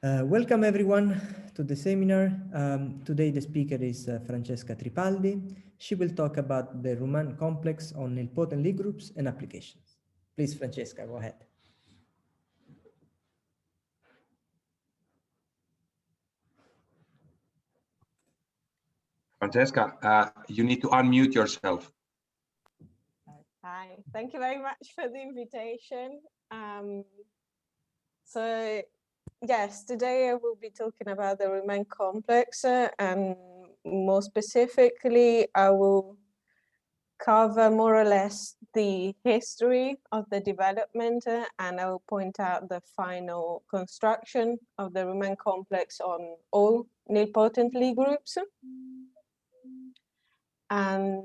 Welcome everyone to the seminar. Today the speaker is Francesca Tripaldi. She will talk about the Rumin complex on nilpotent Lie groups and applications. Please, Francesca, go ahead. Francesca, you need to unmute yourself. Hi, thank you very much for the invitation. So yes, today I will be talking about the Rumin complex, and more specifically, I will cover more or less the history of the development, and I will point out the final construction of the Rumin complex on all nilpotent Lie groups. And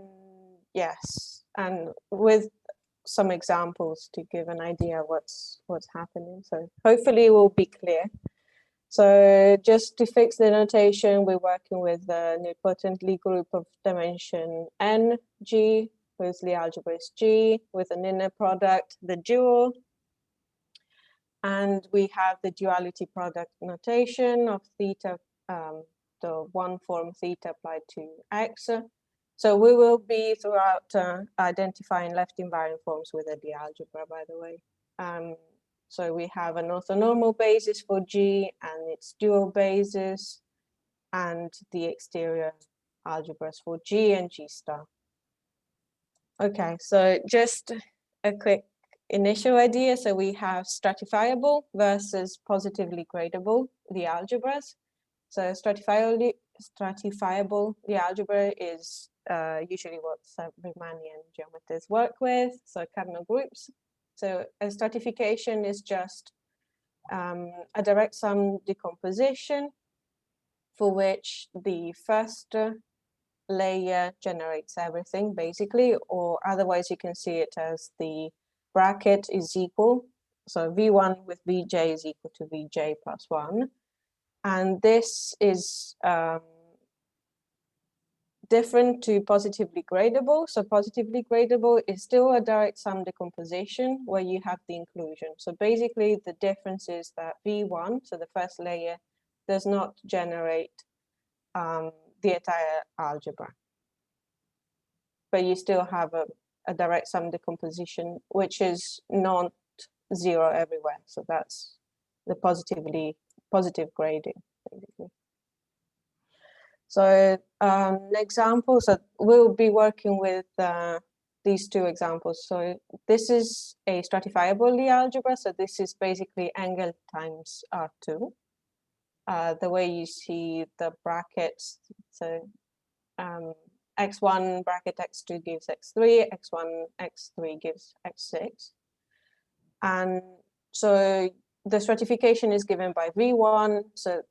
yes, and with some examples to give an idea what's happening. So hopefully it will be clear. So just to fix the notation, we're working with the nilpotent Lie group of dimension n, G, with Lie algebra is G, with an inner product, the dual. And we have the duality product notation of theta, the one form theta applied to X. So we will be throughout identifying left invariant forms with a Lie algebra, by the way. So we have an orthonormal basis for G and its dual basis, and the exterior algebras for G and G star. Okay, so just a quick initial idea. So we have stratifiable versus positively gradable Lie algebras. So stratifiable Lie algebra is usually what Riemannian geometers work with, so cardinal groups. So a stratification is just a direct sum decomposition for which the first layer generates everything, basically, or otherwise you can see it as the bracket is equal. So V1 with Vj is equal to Vj plus 1. And this is different to positively gradable. So positively gradable is still a direct sum decomposition where you have the inclusion. So basically the difference is that V1, so the first layer, does not generate the entire algebra. But you still have a direct sum decomposition, which is not zero everywhere. So that's the positive grading, basically. So an example, so we'll be working with these two examples. So this is a stratifiable Lie algebra. So this is basically Engel times R2. The way you see the brackets, so x1 bracket x2 gives x3, x1, x3 gives x6. And so the stratification is given by V1. So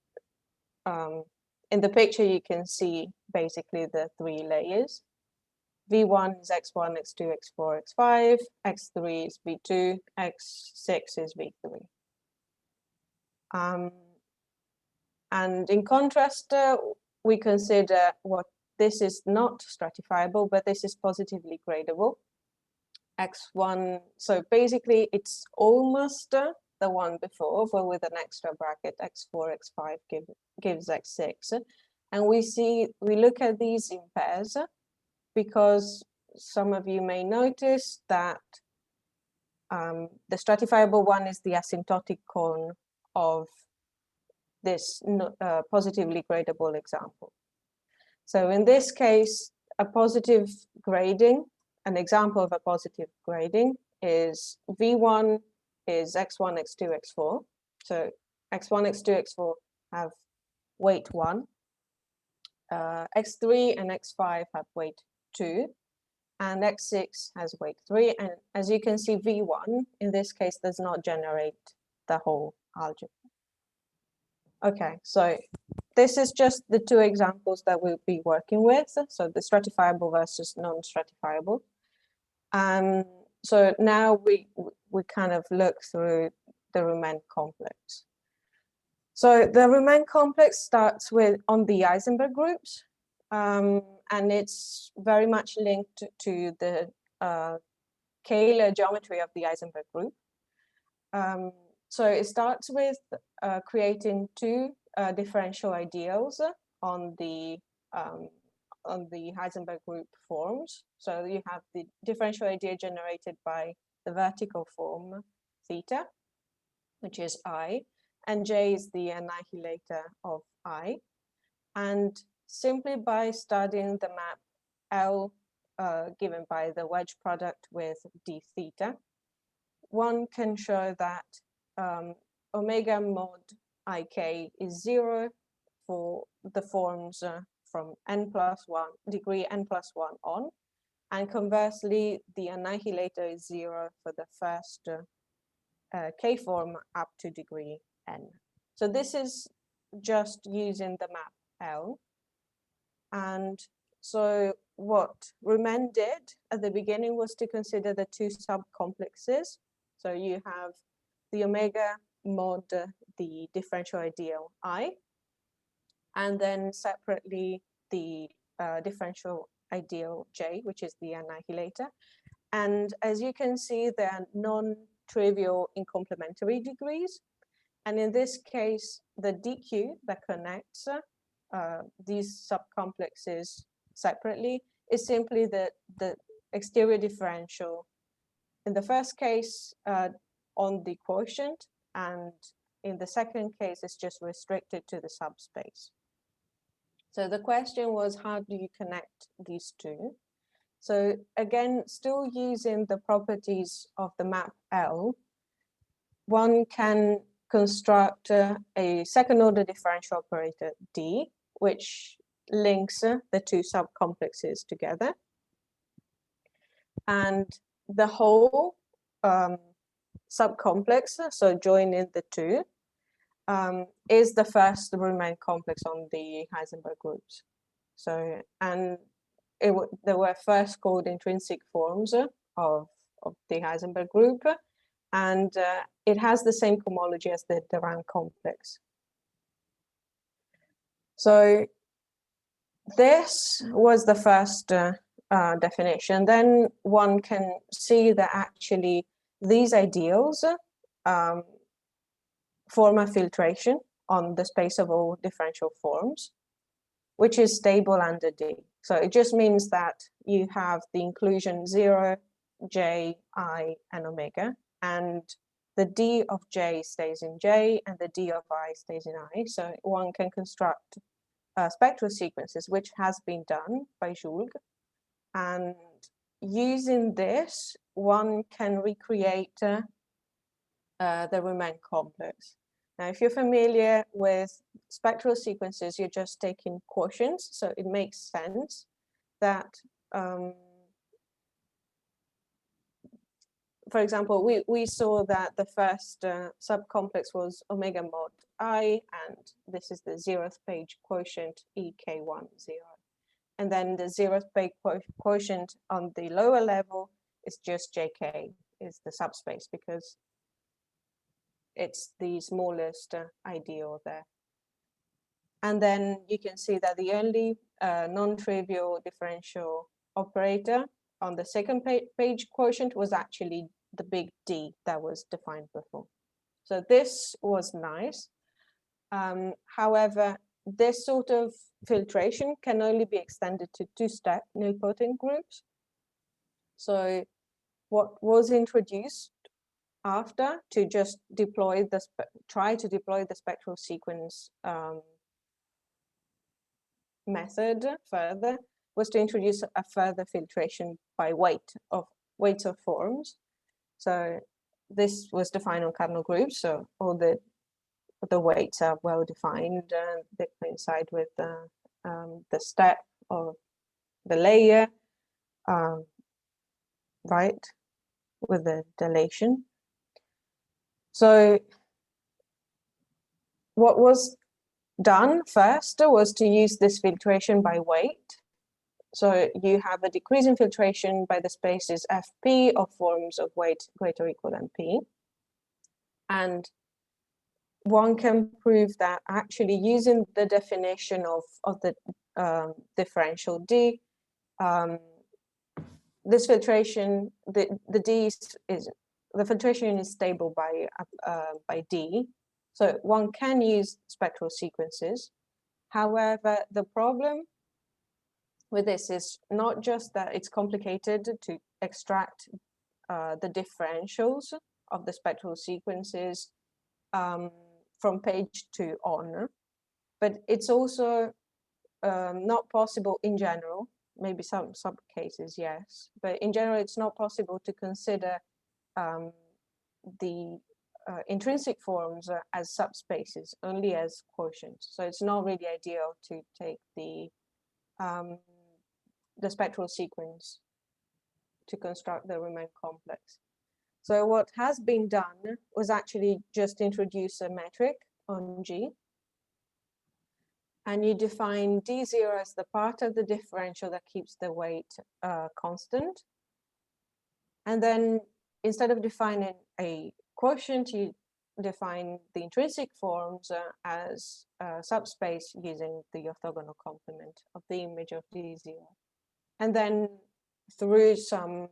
in the picture, you can see basically the three layers. V1 is x1, x2, x4, x5, x3 is V2, x6 is V3. And in contrast, we consider what this is not stratifiable, but this is positively gradable. X1, so basically it's almost the one before, but with an extra bracket, x4, x5 gives x6. And we look at these in pairs because some of you may notice that the stratifiable one is the asymptotic cone of this positively gradable example. So in this case, a positive grading, an example of a positive grading is V1 is x1, x2, x4. So x1, x2, x4 have weight 1. X3 and x5 have weight 2. And x6 has weight 3. And as you can see, V1 in this case does not generate the whole algebra. Okay, so this is just the two examples that we'll be working with. So the stratifiable versus non-stratifiable. So now we kind of look through the Rumin complex. So the Rumin complex starts with on the Heisenberg groups, and it's very much linked to the Kähler geometry of the Heisenberg group. So it starts with creating two differential ideals on the Heisenberg group forms. So you have the differential ideal generated by the vertical form theta, which is I, and J is the annihilator of I. And simply by studying the map L given by the wedge product with d theta, one can show that omega mod ik is 0 for the forms from degree n+1 on, and conversely, the annihilator is 0 for the first k form up to degree n. So this is just using the map L. And so what Rumin did at the beginning was to consider the two subcomplexes. So you have the omega mod the differential ideal I, and then separately the differential ideal J, which is the annihilator. And as you can see, they're non-trivial in complementary degrees. And in this case, the dq that connects these subcomplexes separately is simply the exterior differential. In the first case, on the quotient, and in the second case, it's just restricted to the subspace. So the question was, how do you connect these two? So again, still using the properties of the map L, one can construct a second order differential operator D, which links the two subcomplexes together. And the whole subcomplex, so joining the two, is the first Rumin complex on the Heisenberg groups. So, and there were first called intrinsic forms of the Heisenberg group, and it has the same cohomology as the Bern complex. So this was the first definition. Then one can see that actually these ideals form a filtration on the space of all differential forms, which is stable under D. So it just means that you have the inclusion 0, J, I, and omega, and the D of J stays in J and the D of I stays in I. So one can construct spectral sequences, which has been done by Julg. And using this, one can recreate the Rumin complex. Now, if you're familiar with spectral sequences, you're just taking quotients. So it makes sense that, for example, we saw that the first subcomplex was omega mod I, and this is the 0th page quotient EK10. And then the 0th page quotient on the lower level is just JK, is the subspace, because it's the smallest ideal there. And then you can see that the only non-trivial differential operator on the second page quotient was actually the big D that was defined before. So this was nice. However, this sort of filtration can only be extended to two-step nilpotent groups. So what was introduced after to just deploy try to deploy the spectral sequence method further was to introduce a further filtration by weights of forms. So this was defined on cardinal groups, so all the weights are well defined. They coincide with the step of the layer, right, with the dilation. So what was done first was to use this filtration by weight. So you have a decreasing filtration by the spaces Fp of forms of weight greater or equal than P. And one can prove that actually using the definition of the differential D, this filtration, the D is the filtration is stable by D. So one can use spectral sequences. However, the problem with this is not just that it's complicated to extract the differentials of the spectral sequences from page 2 on, but it's also not possible in general. Maybe some cases, yes, but in general, it's not possible to consider the intrinsic forms as subspaces, only as quotients. So it's not really ideal to take the spectral sequence to construct the Rumin complex. So what has been done was actually just introduce a metric on G, and you define D0 as the part of the differential that keeps the weight constant. And then instead of defining a quotient, you define the intrinsic forms as subspace using the orthogonal complement of the image of D0. And then through some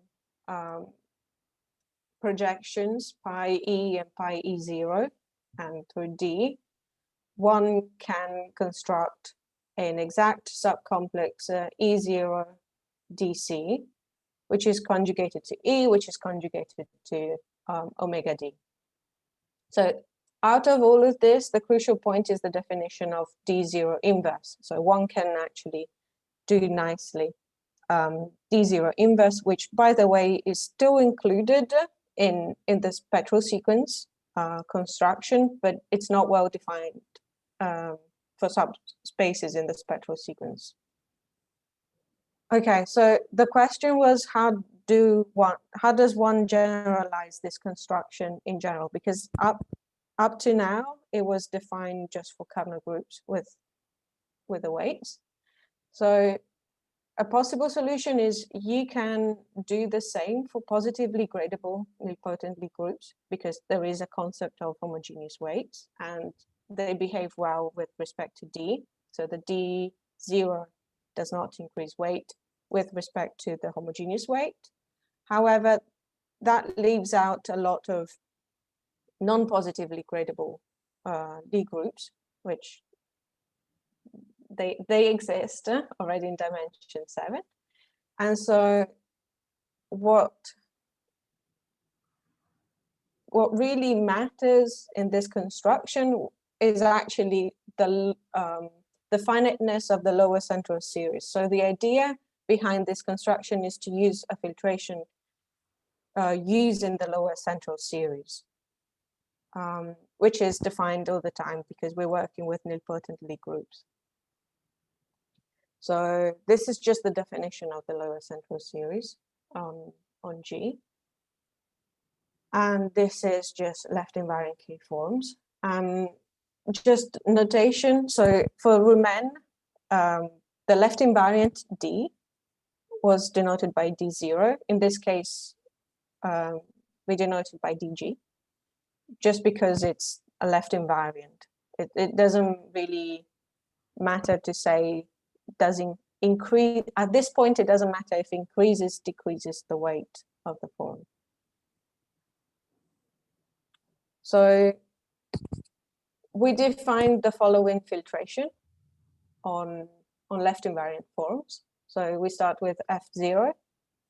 projections, pi E and pi E0, and through D, one can construct an exact subcomplex E0 DC, which is conjugated to E, which is conjugated to omega D. So out of all of this, the crucial point is the definition of D0 inverse. So one can actually do nicely D0 inverse, which, by the way, is still included in the spectral sequence construction, but it's not well defined for subspaces in the spectral sequence. Okay, so the question was, how does one generalize this construction in general? Because up to now, it was defined just for kernel groups with the weights. So a possible solution is you can do the same for positively gradable nilpotently groups, because there is a concept of homogeneous weights and they behave well with respect to D. So the D0 does not increase weight with respect to the homogeneous weight. However, that leaves out a lot of non-positively gradable D groups, which they exist already in dimension 7. And so what really matters in this construction is actually the finiteness of the lower central series. So the idea behind this construction is to use a filtration using the lower central series, which is defined all the time because we're working with nilpotently groups. So this is just the definition of the lower central series on G. And this is just left invariant K forms. Just notation, so for Rumin, the left invariant D was denoted by D0. In this case, we denote it by DG, just because it's a left invariant. It doesn't really matter to say, doesn't increase, at this point, it doesn't matter if increases, decreases the weight of the form. So we defined the following filtration on left invariant forms. So we start with F0,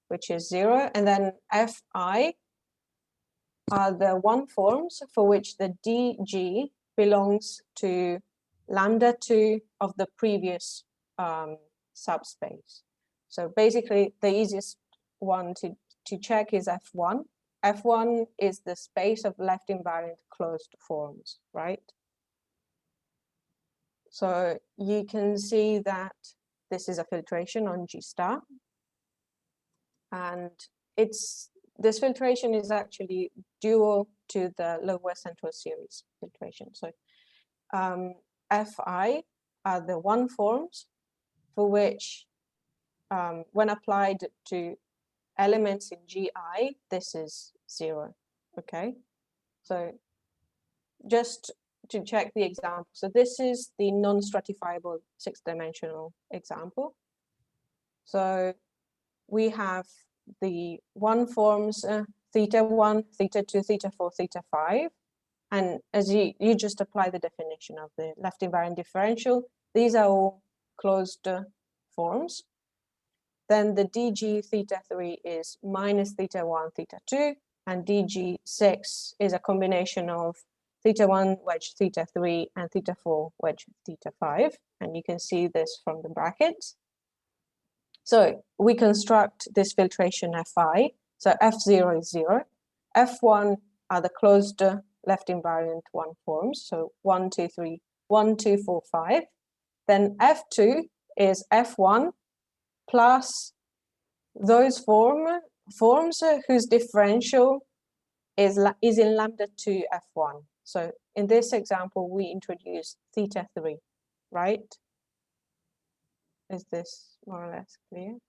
which is 0, and then Fi are the one forms for which the DG belongs to lambda 2 of the previous subspace. So basically, the easiest one to check is F1. F1 is the space of left invariant closed forms, right? So you can see that this is a filtration on G star. And this filtration is actually dual to the lower central series filtration. So Fi are the one forms for which, when applied to elements in GI, this is 0, okay? So just to check the example. So this is the non-stratifiable 6-dimensional example. So we have the one forms theta 1, theta 2, theta 4, theta 5. And as you just apply the definition of the left invariant differential, these are all closed forms. Then the dg theta 3 is minus theta 1, theta 2, and dg6 is a combination of theta 1 wedge theta 3 and theta 4 wedge theta 5. And you can see this from the brackets. So we construct this filtration Fi. So F0 is 0. F1 are the closed left invariant one forms. So 1, 2, 3, 1, 2, 4, 5. Then F2 is F1 plus those forms whose differential is in lambda 2 F1. So in this example, we introduce theta 3, right? Is this more or less clear?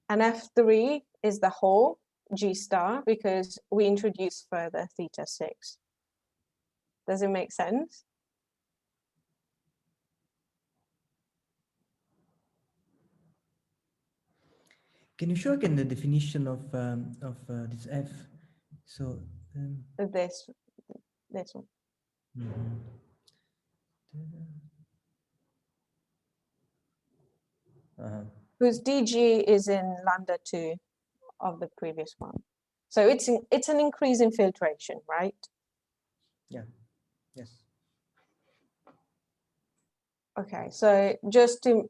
And F3 is the whole G star because we introduce further theta 6. Does it make sense? Can you show again the definition of this F? So This one. mhm. Whose dg is in lambda 2 of the previous one. So it's an increase in filtration, right? Yeah. Yes. Okay, so just to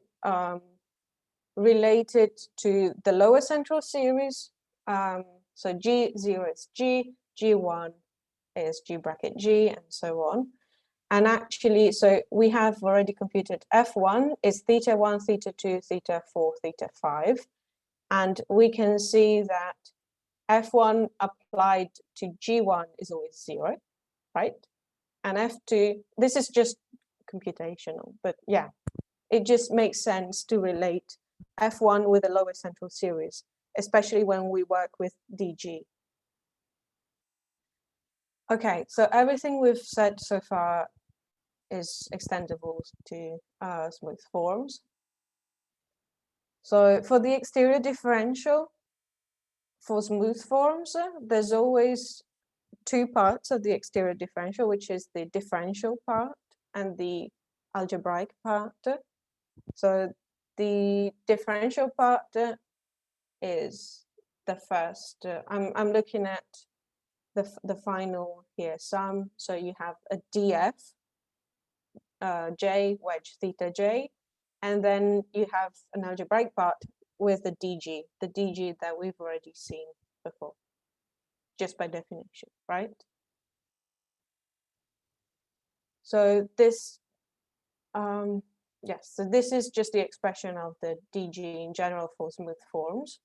relate it to the lower central series, so G0 is G, G1 is G bracket G, and so on. And actually, so we have already computed F1 is theta 1, theta 2, theta 4, theta 5. And we can see that F1 applied to G1 is always 0, right? And F2, this is just computational, but yeah, it just makes sense to relate F1 with the lower central series, especially when we work with DG. Okay, so everything we've said so far is extendable to smooth forms. So for the exterior differential, for smooth forms, there's always two parts of the exterior differential, which is the differential part and the algebraic part. So the differential part is the first. I'm looking at the final here sum. So you have a df j wedge theta j, and then you have an algebraic part with the dg that we've already seen before, just by definition, right? So this, yes, so this is just the expression of the dg in general for smooth forms.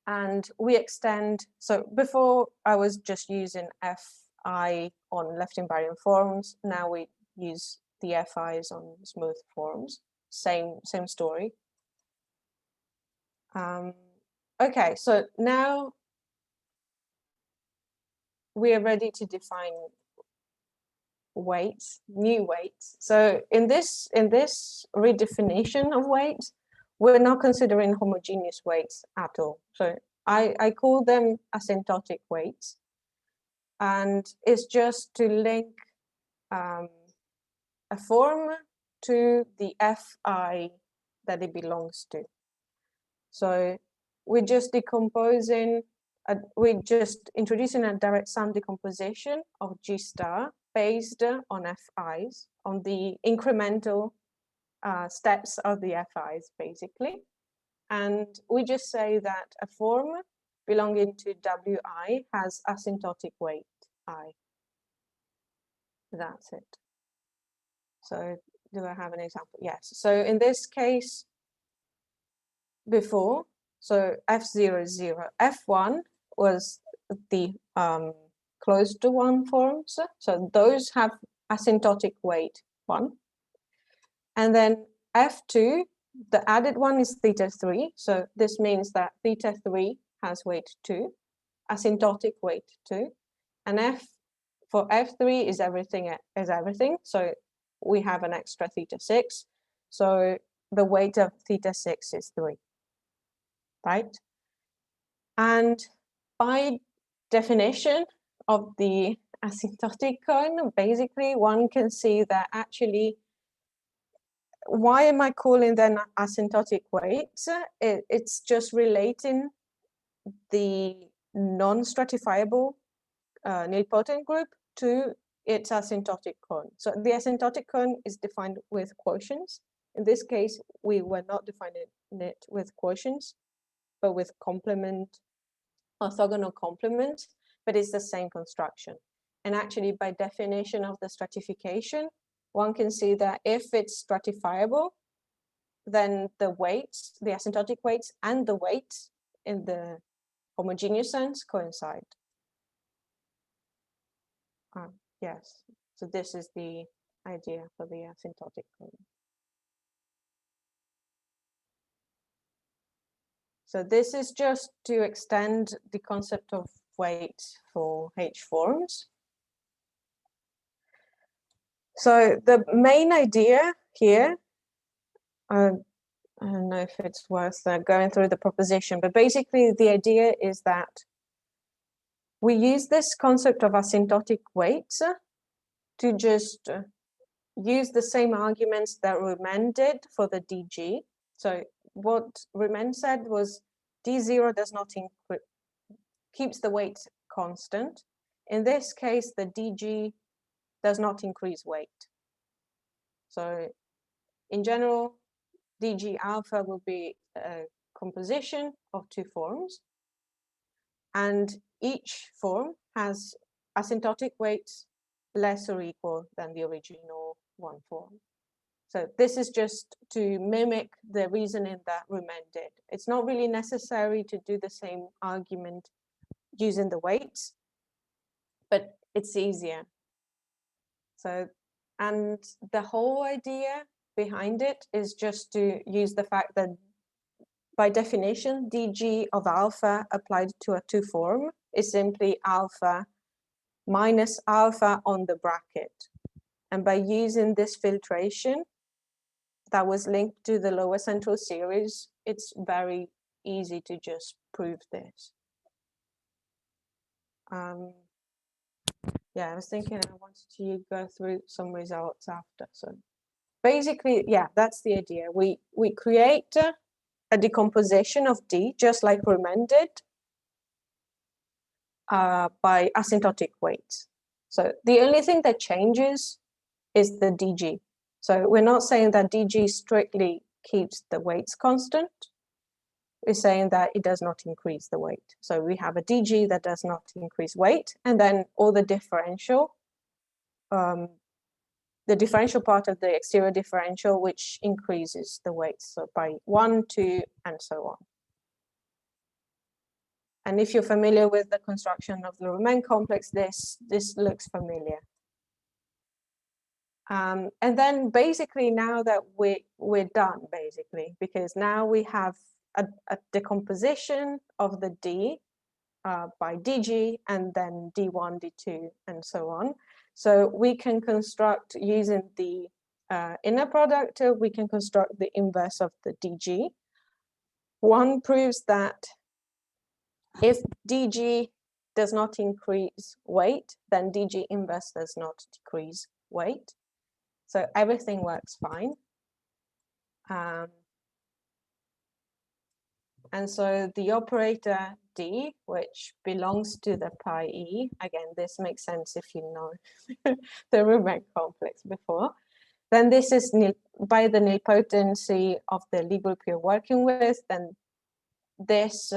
And we extend, so before I was just using fi on left invariant forms, now we use the fi's on smooth forms, same story. Okay, so now we are ready to define weights, new weights. So in this redefinition of weights, we're not considering homogeneous weights at all. So I call them asymptotic weights, and it's just to link a form to the fi that it belongs to. So we're just decomposing, we're just introducing a direct sum decomposition of G star based on FIs, on the incremental steps of the FIs, basically. And we just say that a form belonging to WI has asymptotic weight I. That's it. So do I have an example? Yes. So in this case, before, so F0 is 0. F1 was the closed to 1 forms. So those have asymptotic weight 1. And then F2, the added one is theta 3. So this means that theta 3 has weight 2, asymptotic weight 2. And for F3 is everything. So we have an extra theta 6. So the weight of theta 6 is 3. Right? And by definition of the asymptotic cone, basically one can see that actually, why am I calling them asymptotic weights? It's just relating the non-stratifiable nilpotent group to its asymptotic cone. So the asymptotic cone is defined with quotients. In this case, we were not defining it with quotients, but with orthogonal complement, but it's the same construction. And actually, by definition of the stratification, one can see that if it's stratifiable, then the weights, the asymptotic weights and the weights in the homogeneous sense coincide. Yes, so this is the idea for the asymptotic cone. So this is just to extend the concept of weight for H forms. So the main idea here, I don't know if it's worth going through the proposition, but basically the idea is that we use this concept of asymptotic weights to just use the same arguments that Rumin did for the dg. So what Rumin said was d0 does not increase, keeps the weight constant. In this case, the dg does not increase weight. So in general, dg alpha will be a composition of two forms, and each form has asymptotic weights less or equal than the original one form. So this is just to mimic the reasoning that Rumin did. It's not really necessary to do the same argument using the weights, but it's easier. So, and the whole idea behind it is just to use the fact that by definition, dg of alpha applied to a two form is simply alpha minus alpha on the bracket. And by using this filtration that was linked to the lower central series, it's very easy to just prove this. Yeah, I was thinking I wanted to go through some results after. So basically, yeah, that's the idea. We create a decomposition of D, just like Rumin did, by asymptotic weights. So the only thing that changes is the dg. So we're not saying that dg strictly keeps the weights constant. We're saying that it does not increase the weight. So we have a dg that does not increase weight, and then all the differential, part of the exterior differential, which increases the weight. So by 1, 2, and so on. And if you're familiar with the construction of the Rumin complex, this looks familiar. And then basically now that we're done, basically, because now we have a decomposition of the D by dg, and then d1, d2, and so on. So we can construct, using the inner product, we can construct the inverse of the dg. One proves that if dg does not increase weight, then dg inverse does not decrease weight. So everything works fine. And so the operator D, which belongs to the pi E, again, this makes sense if you know the Rumin complex before, then this is by the nilpotency of the Lie group you're working with, then this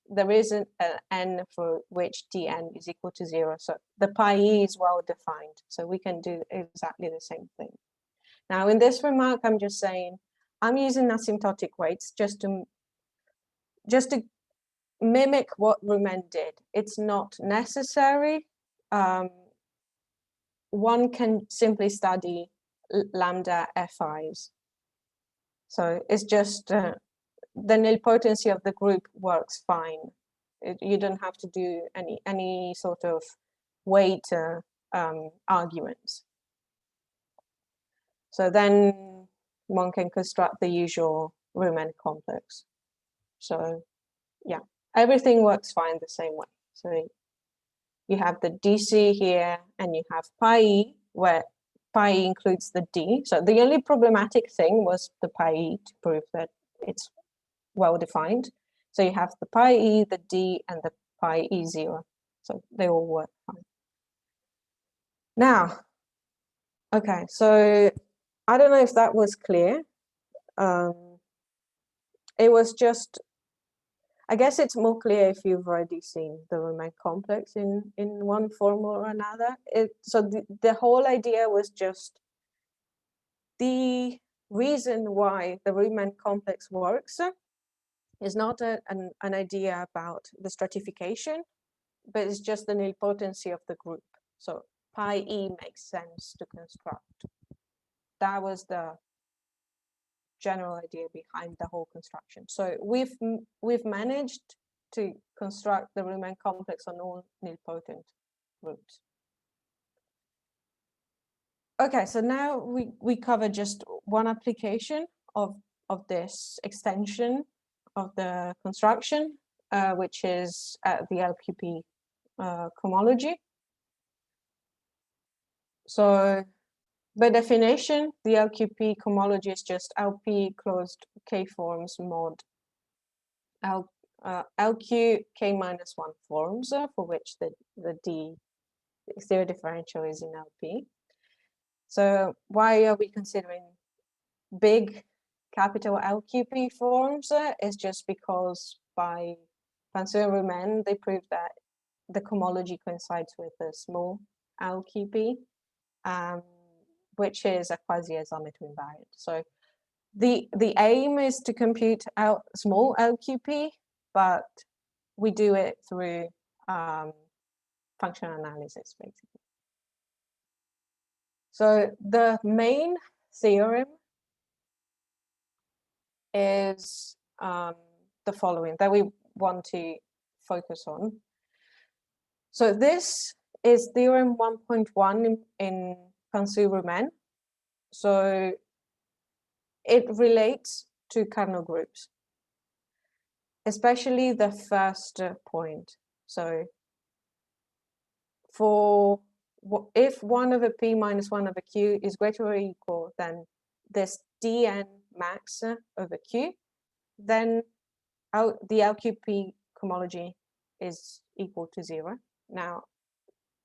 there is an n for which dn is equal to 0. So the pi E is well defined. So we can do exactly the same thing. Now in this remark, I'm just saying, I'm using asymptotic weights just to mimic what Rumin did. It's not necessary. One can simply study lambda FIs. So it's just the nilpotency of the group works fine. You don't have to do any sort of weight arguments. So then one can construct the usual Rumin complex. So yeah, everything works fine the same way. So you have the DC here, and you have pi e, where pi e includes the d. So the only problematic thing was the pi e to prove that it's well defined. So you have the pi e, the d, and the pi e0. So they all work fine. Now, okay, so I don't know if that was clear. It was just, I guess it's more clear if you've already seen the Rumin complex in one form or another. So the whole idea was just the reason why the Rumin complex works is not an idea about the stratification, but it's just the nilpotency of the group. So pi e makes sense to construct. That was the general idea behind the whole construction. So we've managed to construct the Rumin complex on all nilpotent groups. Okay, so now we cover just one application of this extension of the construction, which is the LQP cohomology. So by definition, the LQP cohomology is just LP closed K forms mod LQ K-1 forms, for which the D zero differential is in LP. So why are we considering big capital LQP forms? Is just because by Francesca and Rumin, they proved that the cohomology coincides with the small LQP, which is a quasi-isometry invariant. So the aim is to compute out small LQP, but we do it through functional analysis, basically. So the main theorem is the following that we want to focus on. So this is theorem 1.1 in Francesca-Rumin. So it relates to kernel groups, especially the first point. So for if 1/p minus 1/q is greater or equal than this dn max over q, then the LQP cohomology is equal to 0. Now,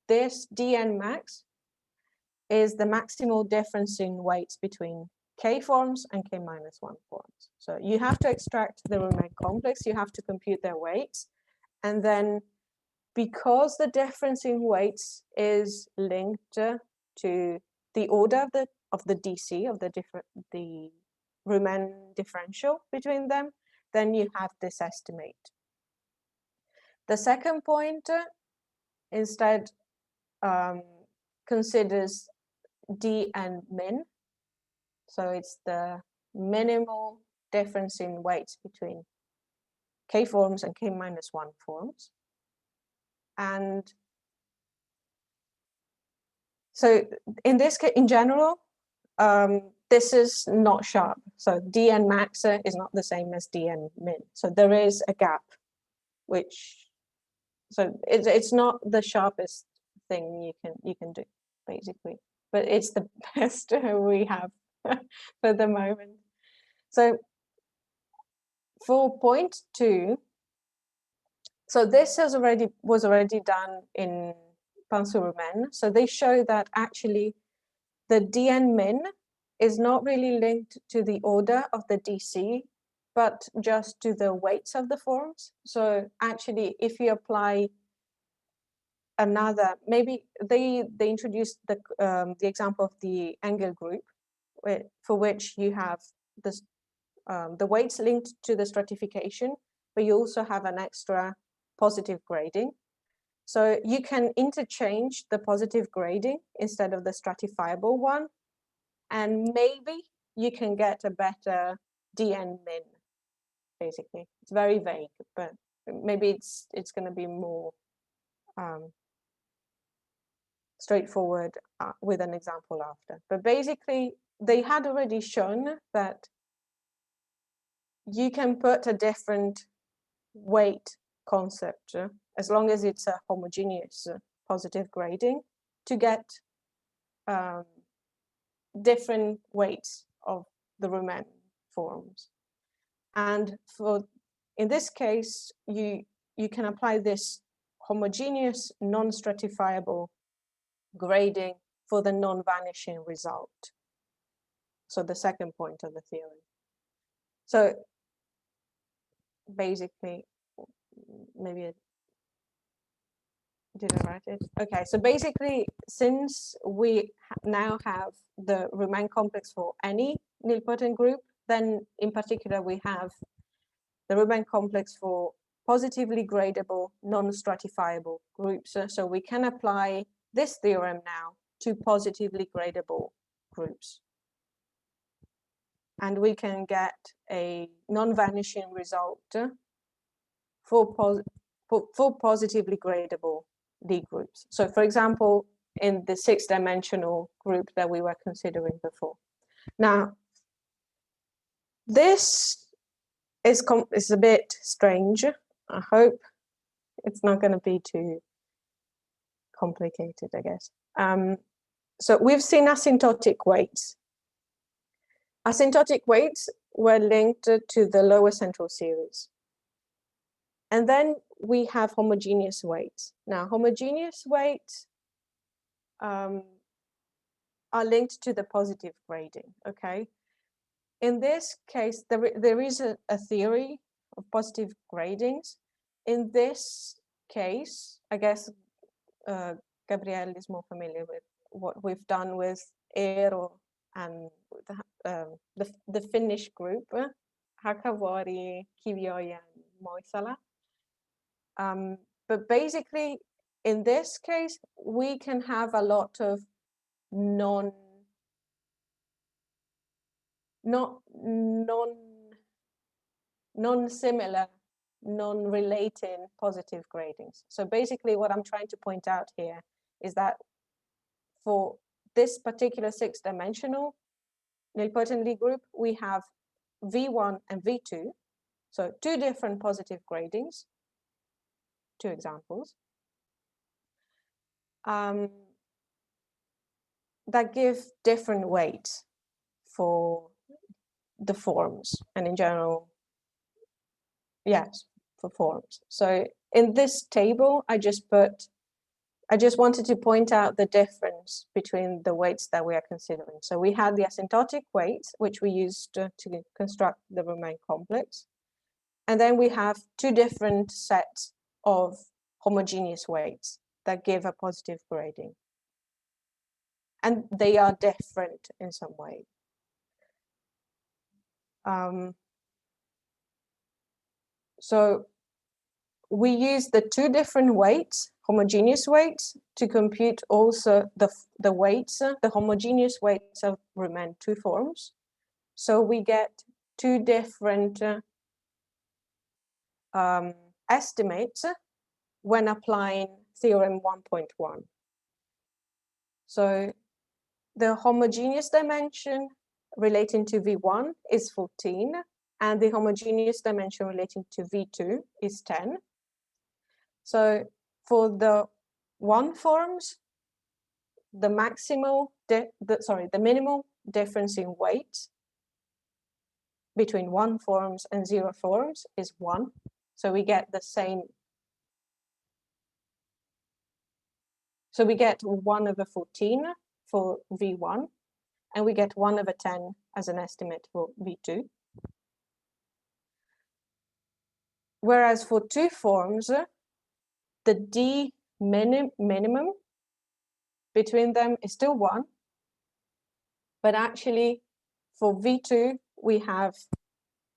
this dn max is the maximal difference in weights between K forms and K-1 forms. So you have to extract the Rumin complex, you have to compute their weights, and then because the difference in weights is linked to the order of the DC of the Rumin differential between them, then you have this estimate. The second point instead considers D and min. So it's the minimal difference in weights between K forms and K-1 forms. And so in this case, in general, this is not sharp. So dn max is not the same as dn min. So there is a gap, so it's not the sharpest thing you can do, basically, but it's the best we have for the moment. So for point 2, so this was already done in Francesca-Rumin. So they show that actually the dn min is not really linked to the order of the DC, but just to the weights of the forms. So actually, if you apply another, maybe they introduced the example of the Engel group, for which you have this, the weights linked to the stratification, but you also have an extra positive grading. So you can interchange the positive grading instead of the stratifiable one, and maybe you can get a better dn min, basically. It's very vague, but maybe it's going to be more straightforward with an example after. But basically, they had already shown that you can put a different weight concept, as long as it's a homogeneous positive grading, to get different weights of the Rumin forms. And in this case, you can apply this homogeneous non-stratifiable grading for the non-vanishing result. So the second point of the theorem. So basically, maybe I didn't write it. Okay, so basically, since we now have the Rumin complex for any nilpotent group, then in particular we have the Rumin complex for positively gradable, non-stratifiable groups. So we can apply this theorem now to positively gradable groups. And we can get a non-vanishing result for positively gradable Lie groups. So for example, in the 6-dimensional group that we were considering before. Now, this is a bit strange. I hope it's not going to be too complicated, I guess. So we've seen asymptotic weights. Asymptotic weights were linked to the lower central series. And then we have homogeneous weights. Now, homogeneous weights are linked to the positive grading, okay? In this case, there is a theory of positive gradings. In this case, I guess Gabrielle is more familiar with what we've done with Eero and the Finnish group, Hakavuori, Kivioi, and Moisala. But basically, in this case, we can have a lot of non-similar, non-relating positive gradings. So basically what I'm trying to point out here is that for this particular 6-dimensional nilpotent Lie group, we have V1 and V2, so two different positive gradings, two examples, that give different weights for the forms, and in general, yes, for forms. So in this table, I just wanted to point out the difference between the weights that we are considering. So we had the asymptotic weights, which we used to construct the Rumin complex. And then we have two different sets of homogeneous weights that give a positive grading. And they are different in some way. So we use the two different weights, homogeneous weights, to compute also the weights, the homogeneous weights of Rumin two forms. So we get two different estimates when applying theorem 1.1. So the homogeneous dimension relating to V1 is 14, and the homogeneous dimension relating to V2 is 10. So for the one forms, the minimal difference in weight between one forms and zero forms is 1. So we get the same. So we get 1/14 for V1, and we get 1/10 as an estimate for V2. Whereas for two forms, the D minimum between them is still 1, but actually for V2, we have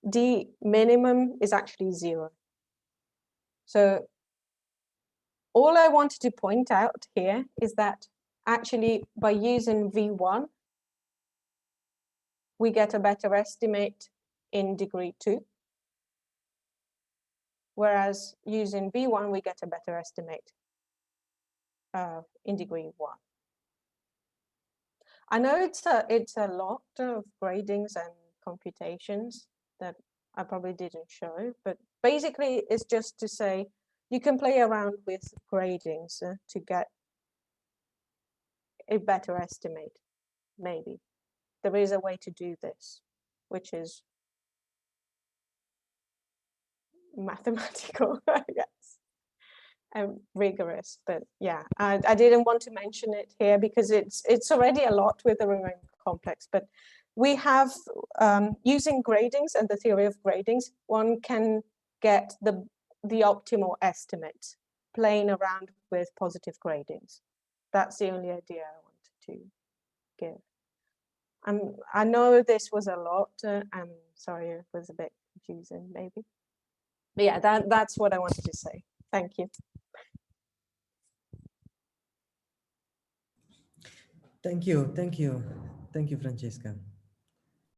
D minimum is actually 0. So all I wanted to point out here is that actually by using V1, we get a better estimate in degree 2. Whereas using V1, we get a better estimate in degree 1. I know it's a lot of gradings and computations that I probably didn't show, but basically it's just to say you can play around with gradings to get a better estimate. Maybe there is a way to do this, which is mathematical, I guess, and rigorous. But yeah, I didn't want to mention it here because it's already a lot with the Rumin complex. But we have, using gradings and the theory of gradings, one can get the optimal estimate playing around with positive gradings. That's the only idea I wanted to give. I know this was a lot. I'm sorry, it was a bit confusing, maybe. But yeah, that's what I wanted to say. Thank you. Thank you, Francesca.